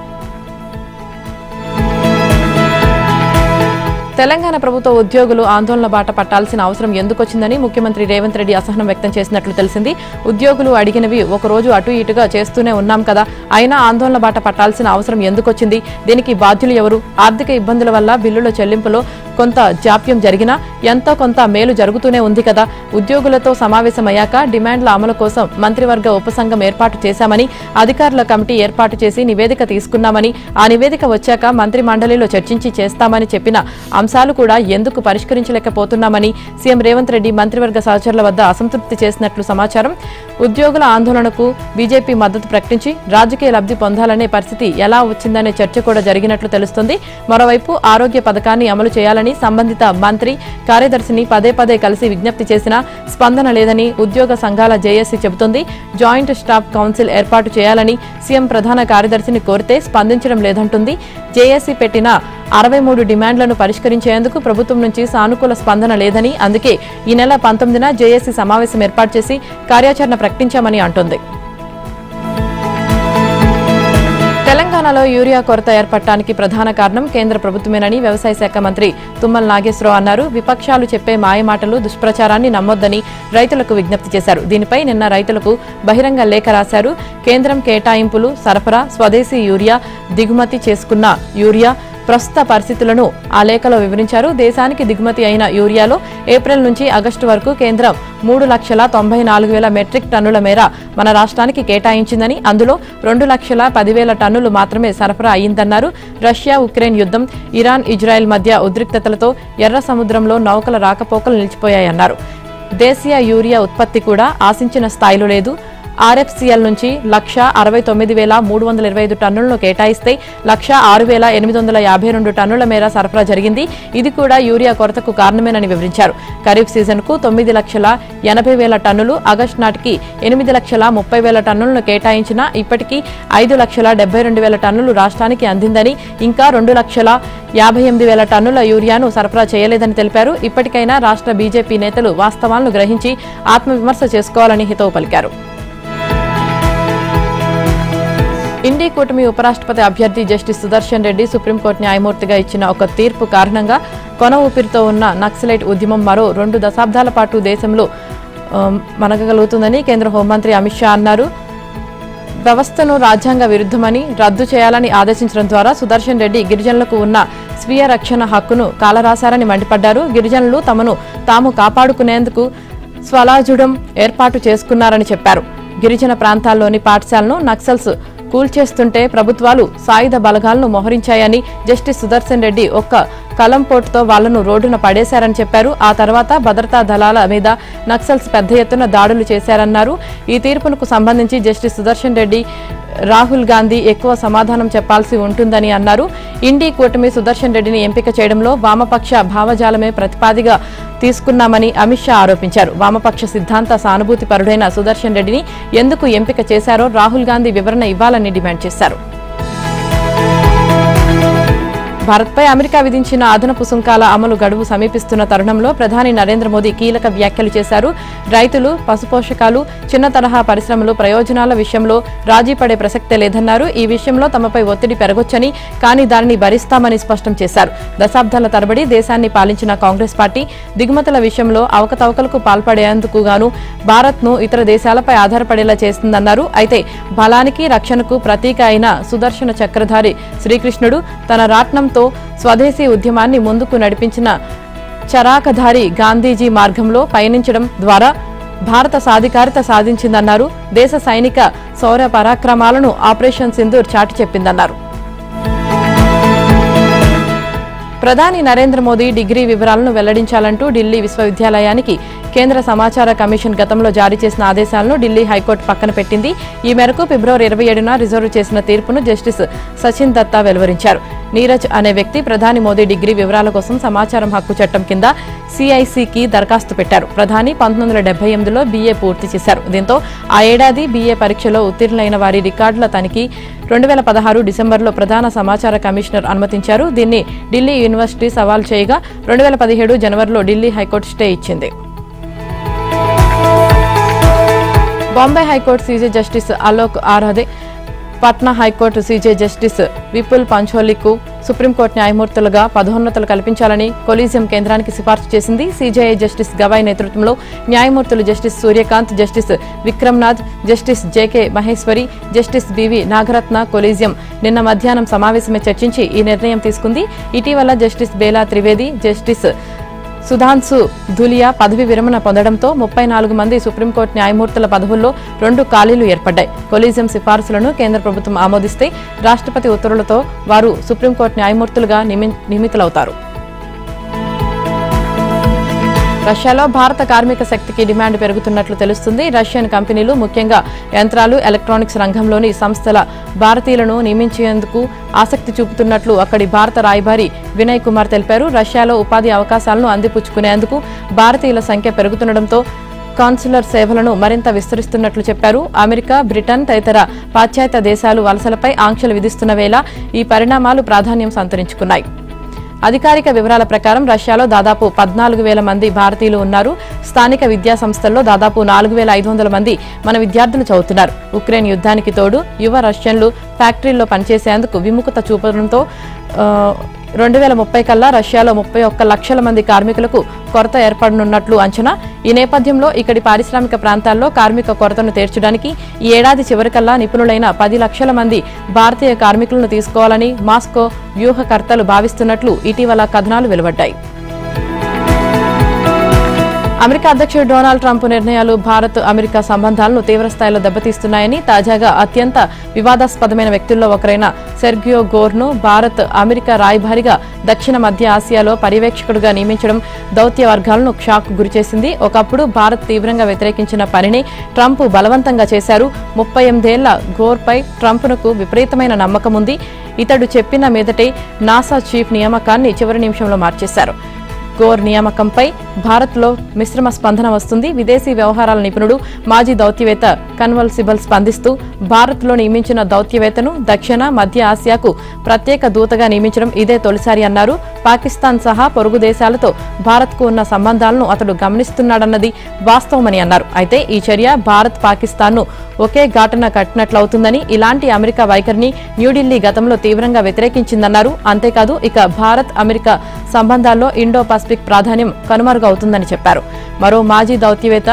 A: తెలంగాణ ప్రభుత్వ ఉద్యోగులు ఆందోళన బాట పట్టాల్సిన అవసరం ఎందుకొచ్చిందని ముఖ్యమంత్రి రేవంత్ రెడ్డి అసహనం వ్యక్తం చేసినట్లు తెలిసింది. ఉద్యోగులు అడిగినవి ఒకరోజు అటు ఇటుగా చేస్తూనే ఉన్నాం కదా, అయినా ఆందోళన బాట పట్టాల్సిన అవసరం ఎందుకొచ్చింది? దీనికి బాధ్యులు ఎవరు? ఆర్థిక ఇబ్బందుల వల్ల బిల్లుల చెల్లింపులో కొంత జాప్యం జరిగినా ఎంతో కొంత మేలు జరుగుతూనే ఉంది కదా. ఉద్యోగులతో సమావేశమయ్యాక డిమాండ్ల అమలు కోసం మంత్రివర్గ ఉపసంఘం ఏర్పాటు చేశామని, అధికారుల కమిటీ ఏర్పాటు చేసి నివేదిక తీసుకున్నామని, ఆ నివేదిక వచ్చాక మంత్రి మండలిలో చర్చించి చేస్తామని చెప్పిన అంశాలు కూడా ఎందుకు పరిష్కరించలేకపోతున్నామని సీఎం రేవంత్ రెడ్డి మంత్రివర్గ సహచరుల వద్ద అసంతృప్తి చేసినట్లు సమాచారం. ఉద్యోగుల ఆందోళనకు బీజేపీ మద్దతు ప్రకటించి రాజకీయ లబ్ధి పొందాలనే పరిస్థితి ఎలా వచ్చిందనే చర్చ కూడా జరిగినట్లు తెలుస్తోంది. మరోవైపు ఆరోగ్య పథకాన్ని అమలు చేయాలని సంబంధిత మంత్రి, కార్యదర్శిని పదే కలిసి విజ్ఞప్తి చేసినా స్పందన లేదని ఉద్యోగ సంఘాల జేఏసీ చెబుతోంది. జాయింట్ స్టాఫ్ కౌన్సిల్ ఏర్పాటు చేయాలని సీఎం ప్రధాన కార్యదర్శిని కోరితే స్పందించడం లేదంటుంది. జేఏసీ పెట్టిన 63 డిమాండ్లను పరిష్కరించేందుకు ప్రభుత్వం నుంచి సానుకూల స్పందన లేదని, అందుకే ఈ నెల 19న జేఏసీ సమావేశం ఏర్పాటు చేసి కార్యాచరణ ప్రకటించామని అంటోంది. తెలంగాణలో యూరియా కొరత ఏర్పడటానికి ప్రధాన కారణం కేంద్ర ప్రభుత్వమేనని వ్యవసాయ శాఖ మంత్రి తుమ్మల నాగేశ్వరరావు అన్నారు. విపక్షాలు చెప్పే మాయమాటలు, దుష్ప్రచారాన్ని నమ్మొద్దని రైతులకు విజ్ఞప్తి చేశారు. దీనిపై నిన్న రైతులకు బహిరంగ లేఖ రాశారు. కేంద్రం కేటాయింపులు, సరఫరా, స్వదేశీ యూరియా, దిగుమతి చేసుకున్న యూరియా ప్రస్తుత పరిస్థితులను ఆ లేఖలో వివరించారు. దేశానికి దిగుమతి అయిన యూరియాలో ఏప్రిల్ నుంచి ఆగస్టు వరకు కేంద్రం 3,94,000 మెట్రిక్ టన్నుల మేర మన రాష్ట్రానికి కేటాయించిందని, అందులో 2,10,000 టన్నులు మాత్రమే సరఫరా అయ్యిందన్నారు. రష్యా ఉక్రెయిన్ యుద్ధం, ఇరాన్ ఇజ్రాయెల్ మధ్య ఉద్రిక్తతలతో ఎర్ర సముద్రంలో నౌకల రాకపోకలు నిలిచిపోయాయన్నారు. దేశీయ యూరియా ఉత్పత్తి కూడా ఆశించిన స్థాయిలో లేదు. ఆర్ఎఫ్సీఎల్ నుంచి 1,69,325 టన్నులను కేటాయిస్తే 1,06,852 టన్నుల మేర సరఫరా జరిగింది. ఇది కూడా యూరియా కొరతకు కారణమేనని వివరించారు. ఖరీఫ్ సీజన్కు 9,80,000 టన్నులు, ఆగస్టు నాటికి 8,30,000 టన్నులను కేటాయించినా ఇప్పటికీ 5,72,000 టన్నులు రాష్ట్రానికి అందిందని, ఇంకా 2,58,000 టన్నుల యూరియాను సరఫరా చేయలేదని తెలిపారు. ఇప్పటికైనా రాష్ట్ర బీజేపీ నేతలు వాస్తవాలను గ్రహించి ఆత్మవిమర్శ చేసుకోవాలని హితవు పలికారు. ఇండి కూటమి ఉపరాష్ట్రపతి అభ్యర్థి జస్టిస్ సుదర్శన్ రెడ్డి సుప్రీంకోర్టు న్యాయమూర్తిగా ఇచ్చిన ఒక తీర్పు కారణంగా కొన ఊపిరితో ఉన్న నక్సలైట్ ఉద్యమం మరో 2 దశాబ్దాల పాటు దేశంలో మనగలుగుతుందని కేంద్ర హోంమంత్రి అమిత్ షా అన్నారు. వ్యవస్థను రాజ్యాంగ విరుద్ధమని రద్దు చేయాలని ఆదేశించడం ద్వారా సుదర్శన్ రెడ్డి గిరిజనులకు ఉన్న స్వీయ రక్షణ హక్కును కాలరాశారని మండిపడ్డారు. గిరిజనులు తమను తాము కాపాడుకునేందుకు స్వలాజుడం ఏర్పాటు చేసుకున్నారని చెప్పారు. గిరిజన ప్రాంతాల్లోని పాఠశాలను నక్సల్స్ కూల్చేస్తుంటే ప్రభుత్వాలు సాయుధ బలగాలను మోహరించాయని జస్టిస్ సుదర్శన్ రెడ్డి ఒక్క కలంపోటుతో వాళ్లను రోడ్డున పడేశారని చెప్పారు. ఆ తర్వాత భద్రతా దళాల మీద నక్సల్స్ పెద్ద ఎత్తున దాడులు చేశారన్నారు. ఈ తీర్పునకు సంబంధించి జస్టిస్ సుదర్శన్ రెడ్డి, రాహుల్ గాంధీ ఎక్కువ సమాధానం చెప్పాల్సి ఉంటుందని అన్నారు. ఇండీ కూటమి సుదర్శన్ రెడ్డిని ఎంపిక చేయడంలో వామపక్ష భావజాలమే ప్రతిపాదిగా తీసుకున్నామని అమిత్ షా ఆరోపించారు. వామపక్ష సిద్ధాంత సానుభూతి పరుడైన సుదర్శన్ రెడ్డిని ఎందుకు ఎంపిక చేశారో రాహుల్ గాంధీ వివరణ ఇవ్వాలని డిమాండ్ చేశారు. భారత్పై అమెరికా విధించిన అదనపు సుంకాల అమలు గడువు సమీపిస్తున్న తరుణంలో ప్రధాని నరేంద్ర మోదీ కీలక వ్యాఖ్యలు చేశారు. రైతులు, పశుపోషకాలు, చిన్న తరహా పరిశ్రమలు ప్రయోజనాల విషయంలో రాజీ పడే ప్రసక్తే లేదన్నారు. ఈ విషయంలో తమపై ఒత్తిడి పెరగొచ్చని, కానీ దానిని భరిస్తామని స్పష్టం చేశారు. దశాబ్దాల తరబడి దేశాన్ని పాలించిన కాంగ్రెస్ పార్టీ దిగుమతుల విషయంలో అవకతవకలకు పాల్పడేందుకు గాను భారత్ను ఇతర దేశాలపై ఆధారపడేలా చేస్తుందన్నారు. అయితే బలానికి, రక్షణకు ప్రతీక అయిన సుదర్శన చక్రధారి శ్రీకృష్ణుడు తన రాట్నంతో స్వదేశీ ఉద్యమాన్ని ముందుకు నడిపించిన చరాకధారి గాంధీజీ మార్గంలో పయనించడం ద్వారా భారత సాధికారిత సాధించిందన్నారు. దేశ సైనిక శౌర్య పరాక్రమాలను ఆపరేషన్ సింధూర్ చాటి చెప్పిందన్నారు. ప్రధాని నరేంద్ర మోదీ డిగ్రీ వివరాలను వెల్లడించాలంటూ ఢిల్లీ విశ్వవిద్యాలయానికి కేంద్ర సమాచార కమిషన్ గతంలో జారీ చేసిన ఆదేశాలను ఢిల్లీ హైకోర్టు పక్కన పెట్టింది. ఈ మేరకు ఫిబ్రవరి 27న రిజర్వ్ చేసిన తీర్పును జస్టిస్ సచిన్ దత్తా వెలువరించారు. నీరజ్ అనే వ్యక్తి ప్రధాని మోదీ డిగ్రీ వివరాల కోసం సమాచారం హక్కు చట్టం కింద సిఐసికి దరఖాస్తు పెట్టారు. ప్రధాని 1978లో బీఏ పూర్తి చేశారు. దీంతో ఆ ఏడాది బీఏ పరీక్షలో ఉత్తీర్ణులైన వారి రికార్డుల తనిఖీ 2016 డిసెంబర్లో ప్రధాన సమాచార కమిషనర్ అనుమతించారు. దీన్ని ఢిల్లీ యూనివర్సిటీ సవాల్ చేయగా 2017 జనవరిలో ఢిల్లీ హైకోర్టు స్టే ఇచ్చింది. Bombay high court CJ justice Alok Aradhe, Patna high court CJ justice Vipul పంచోలీకు సుప్రీంకోర్టు న్యాయమూర్తులుగా పదోన్నతులు కల్పించాలని కొలీజియం కేంద్రానికి సిఫార్సు చేసింది. సీజేఐ జస్టిస్ గవాయ్ నేతృత్వంలో న్యాయమూర్తులు justice Suryakant, justice Vikramnath, justice JK Maheshwari, justice BV Nagarathna collegium నిన్న మధ్యాహ్నం సమావేశమే చర్చించి ఈ నిర్ణయం తీసుకుంది. ఇటీవల జస్టిస్ బేలా త్రివేది, జస్టిస్ సుధాంశు ధులియా పదవి విరమణ పొందడంతో 34 మంది సుప్రీంకోర్టు న్యాయమూర్తుల పదవుల్లో 2 ఖాళీలు ఏర్పడ్డాయి. కొలీజియం సిఫార్సులను కేంద్ర ప్రభుత్వం ఆమోదిస్తే రాష్ట్రపతి ఉత్తర్వులతో వారు సుప్రీంకోర్టు న్యాయమూర్తులుగా నియమితులవుతారు. రష్యాలో భారత కార్మిక శక్తికి డిమాండ్ పెరుగుతున్నట్లు తెలుస్తుంది. రష్యన్ కంపెనీలు, ముఖ్యంగా యంత్రాలు, ఎలక్ట్రానిక్స్ రంగంలోని సంస్థల భారతీయులను నియమించేందుకు ఆసక్తి చూపుతున్నట్లు అక్కడి భారత రాయబారి వినయ్ కుమార్ తెలిపారు. రష్యాలో ఉపాధి అవకాశాలను అందిపుచ్చుకునేందుకు భారతీయుల సంఖ్య పెరుగుతుండటంతో కాన్సులర్ సేవలను మరింత విస్తరిస్తున్నట్లు చెప్పారు. అమెరికా, బ్రిటన్ తదితర పాశ్చాత్య దేశాలు వలసలపై ఆంక్షలు విధిస్తున్న వేళ ఈ పరిణామాలు ప్రాధాన్యం సంతరించుకున్నాయి. అధికారిక వివరాల ప్రకారం రష్యాలో దాదాపు 14,000 మంది భారతీయులు ఉన్నారు. స్థానిక విద్యా సంస్థల్లో దాదాపు 4,500 మంది మన విద్యార్థులు చదువుతున్నారు. ఉక్రెయిన్ యుద్ధానికి తోడు యువ రష్యన్లు ఫ్యాక్టరీల్లో పనిచేసేందుకు విముఖత చూపడంతో 2030 కల్లా రష్యాలో 31 లక్షల మంది కార్మికులకు కొరత ఏర్పడనున్నట్లు అంచనా. ఈ నేపథ్యంలో ఇక్కడి పారిశ్రామిక ప్రాంతాల్లో కార్మిక కొరతను తీర్చడానికి ఈ ఏడాది చివరికల్లా నిపుణులైన 10 లక్షల మంది భారతీయ కార్మికులను తీసుకోవాలని మాస్కో వ్యూహకర్తలు భావిస్తున్నట్లు ఇటీవల కథనాలు వెలువడ్డాయి. అమెరికా అధ్యక్షుడు డొనాల్డ్ ట్రంప్ నిర్ణయాలు భారత్ అమెరికా సంబంధాలను తీవ్రస్థాయిలో దెబ్బతీస్తున్నాయని తాజాగా అత్యంత వివాదాస్పదమైన వ్యక్తుల్లో ఒకరైన సెర్గియో గోర్ను భారత్ అమెరికా రాయబారిగా దక్షిణ మధ్య ఆసియాలో పర్యవేక్షకుడుగా నియమించడం దౌత్య వర్గాలను షాక్ గురిచేసింది. ఒకప్పుడు భారత్ తీవ్రంగా వ్యతిరేకించిన పనిని ట్రంప్ బలవంతంగా చేశారు. 38 ఏళ్ల గోర్పై ట్రంప్కు విపరీతమైన నమ్మకం ఉంది. ఇతడు చెప్పిన మీదటే నాసా చీఫ్ నియామకాన్ని చివరి నిమిషంలో మార్చేశారు. గోర్ నియామకంపై భారత్లో మిశ్రమ స్పందన వస్తుంది. విదేశీ వ్యవహారాల నిపుణుడు, మాజీ దౌత్యవేత్త కన్వల్ సిబల్ స్పందిస్తూ భారత్లో నియమించిన దౌత్యవేత్తను దక్షిణ మధ్య ఆసియాకు ప్రత్యేక దూతగా నియమించడం ఇదే తొలిసారి అన్నారు. పాకిస్తాన్ సహా పొరుగు దేశాలతో భారత్కు ఉన్న సంబంధాలను అతడు గమనిస్తున్నాడన్నది వాస్తవమని అన్నారు. అయితే ఈ చర్య భారత్ పాకిస్తాన్ను ఒకే ఘాటన కట్టినట్లవుతుందని, ఇలాంటి అమెరికా వైఖరిని న్యూఢిల్లీ గతంలో తీవ్రంగా వ్యతిరేకించిందన్నారు. అంతేకాదు ఇక భారత్ అమెరికా సంబంధాల్లో ఇండో పసిఫిక్ ప్రాధాన్యం కనుమరుగవుతుందని చెప్పారు. మరో మాజీ దౌత్యవేత్త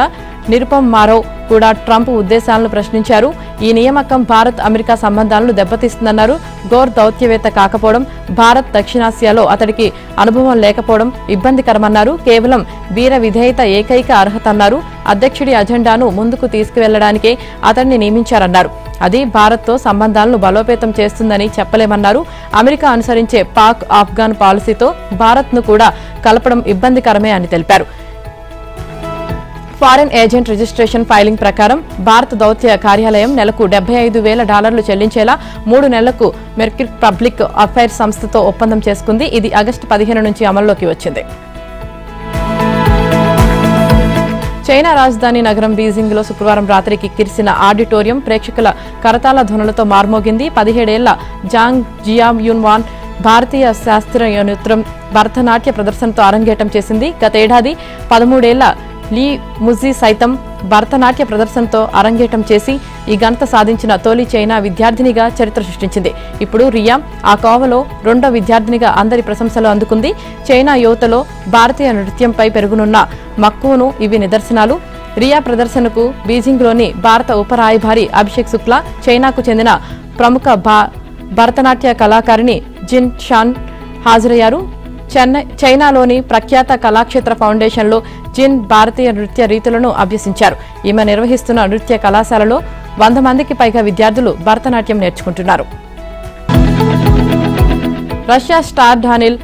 A: నిరుపమ్ మారవ్ కూడా ట్రంప్ ఉద్దేశాలను ప్రశ్నించారు. ఈ నియామకం భారత్ అమెరికా సంబంధాలను దెబ్బతీస్తుందన్నారు. గోర్ దౌత్యవేత్త కాకపోవడం, భారత్ దక్షిణాసియాలో అతడికి అనుభవం లేకపోవడం ఇబ్బందికరమన్నారు. కేవలం వీర విధేయత ఏకైక అర్హత అన్నారు. అధ్యక్షుడి అజెండాను ముందుకు తీసుకువెళ్లడానికే అతడిని నియమించారన్నారు. అది భారత్తో సంబంధాలను బలోపేతం చేస్తుందని చెప్పలేమన్నారు. అమెరికా అనుసరించే పాక్ ఆఫ్ఘాన్ పాలసీతో భారత్ను కూడా కలపడం ఇబ్బందికరమే అని తెలిపారు. ఫారెన్ ఏజెంట్ రిజిస్ట్రేషన్ ఫైలింగ్ ప్రకారం భారత దౌత్య కార్యాలయం నెలకు $75,000 చెల్లించేలా 3 నెలలకు మెర్కిల్ పబ్లిక్ అఫైర్స్ సంస్థతో ఒప్పందం చేసుకుంది. ఇది ఆగస్టు 15 నుంచి అమల్లోకి వచ్చింది. చైనా రాజధాని నగరం బీజింగ్లో శుక్రవారం రాత్రికి కిరిసిన ఆడిటోరియం ప్రేక్షకుల కరతాళ ధ్వనులతో మార్మోగింది. 17 ఏళ్ల జాంగ్ జియాయున్వాన్ భారతీయ శాస్త్రీయ నృత్యం భరతనాట్య ప్రదర్శనతో అరంగేటం చేసింది. గతేడాది 13 ఏళ్ల లీ ముజీ సైతం భరతనాట్య ప్రదర్శనతో అరంగేటం చేసి ఈ ఘనత సాధించిన తొలి చైనా విద్యార్థినిగా చరిత్ర సృష్టించింది. ఇప్పుడు రియా ఆ కోవలో 2వ విద్యార్థినిగా అందరి ప్రశంసలు అందుకుంది. చైనా యువతలో భారతీయ నృత్యంపై పెరుగునున్న మక్కువను ఇవి నిదర్శనాలు. రియా ప్రదర్శనకు బీజింగ్లోని భారత ఉపరాయభారి అభిషేక్ శుక్లా, చైనాకు చెందిన ప్రముఖ భరతనాట్య కళాకారిణి జిన్ షాన్ హాజరయ్యారు. చైనాలోని ప్రఖ్యాత కళాక్షేత్ర ఫౌండేషన్లో జిన్ భారతీయ నృత్య రీతులను అభ్యసించారు. ఈమె నిర్వహిస్తున్న నృత్య కళాశాలలో 100 మందికి పైగా విద్యార్థులు భరతనాట్యం నేర్చుకుంటున్నారు. రష్యా స్టార్ డానిల్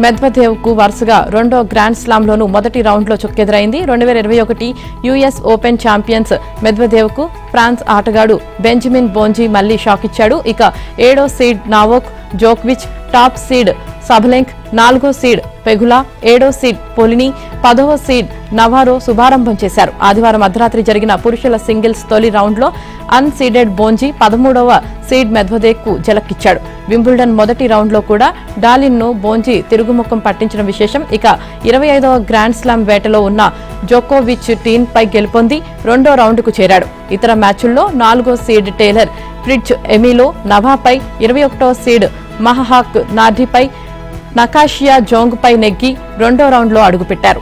A: మెద్వదేవ్ కు వరుసగా 2వ గ్రాండ్ స్లామ్లోనూ మొదటి రౌండ్లో చుక్కెదురైంది. 2021 యుఎస్ ఓపెన్ ఛాంపియన్స్ మెద్వదేవ్ కు ఫ్రాన్స్ ఆటగాడు బెంజమిన్ బోంజీ మళ్లీ షాక్ ఇచ్చాడు. ఇక 7వ సీడ్ నావోక్ జోకోవిచ్, టాప్ సీడ్ సబలెంక్, 4వ సీడ్ పెగులా, 7వ సీడ్ పొలిని, 10వ సీడ్ నవారో శుభారంభం చేశారు. ఆదివారం అర్ధరాత్రి జరిగిన పురుషుల సింగిల్స్ తొలి రౌండ్లో అన్సీడెడ్ బోంజీ 13వ సీడ్ మెద్వదేవ్ కు జలక్కిచ్చాడు. వింబుల్డన్ మొదటి రౌండ్లో కూడా డాలిన్ ను బోంజీ తిరుగుముఖం పట్టించడం విశేషం. ఇక 25వ గ్రాండ్ స్లామ్ వేటలో ఉన్న జోకోవిచ్ టీన్ పై గెలుపొంది 2వ రౌండ్కు చేరాడు. ఇతర మ్యాచ్ల్లో 4వ సీడ్ టేలర్ ఫ్రిడ్జ్ ఎమిలో నవాపై, 21వ సీడ్ మహహాక్ నార్డీపై, నకాషియా జోంగ్ పై నెగ్గి 2వ రౌండ్లో అడుగుపెట్టారు.